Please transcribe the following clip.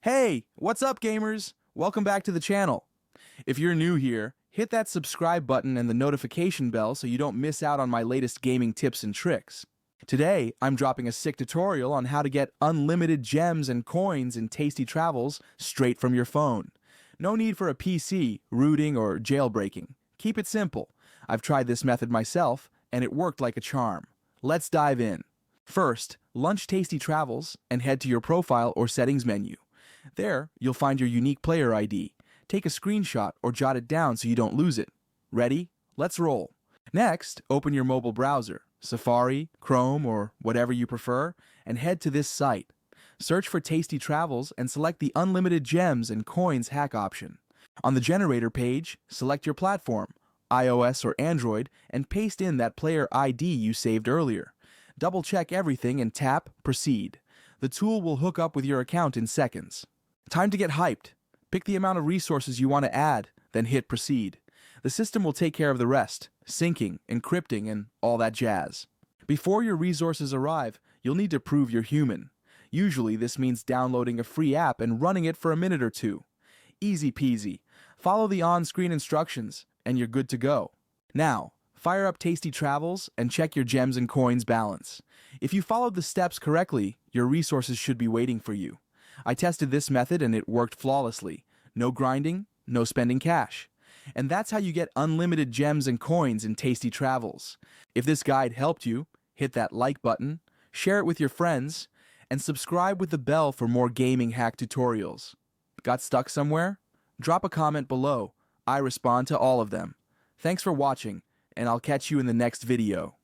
Hey, what's up gamers? Welcome back to the channel. If you're new here, hit that subscribe button and the notification bell so you don't miss out on my latest gaming tips and tricks. Today, I'm dropping a sick tutorial on how to get unlimited gems and coins in Tasty Travels straight from your phone. No need for a PC, rooting, or jailbreaking. Keep it simple. I've tried this method myself, and it worked like a charm. Let's dive in. First, launch Tasty Travels and head to your profile or settings menu. There, you'll find your unique player ID. Take a screenshot or jot it down so you don't lose it. Ready? Let's roll. Next, open your mobile browser, Safari, Chrome, or whatever you prefer, and head to this site. Search for Tasty Travels and select the Unlimited Gems and Coins hack option. On the generator page, select your platform, iOS or Android, and paste in that player ID you saved earlier. Double-check everything and tap Proceed. The tool will hook up with your account in seconds. Time to get hyped. Pick the amount of resources you want to add, then hit Proceed. The system will take care of the rest, syncing, encrypting, and all that jazz. Before your resources arrive, you'll need to prove you're human. Usually this means downloading a free app and running it for a minute or two. Easy peasy. Follow the on-screen instructions, and you're good to go. Now, fire up Tasty Travels and check your gems and coins balance. If you followed the steps correctly, your resources should be waiting for you. I tested this method and it worked flawlessly. No grinding, no spending cash. And that's how you get unlimited gems and coins in Tasty Travels. If this guide helped you, hit that like button, share it with your friends, and subscribe with the bell for more gaming hack tutorials. Got stuck somewhere? Drop a comment below. I respond to all of them. Thanks for watching, and I'll catch you in the next video.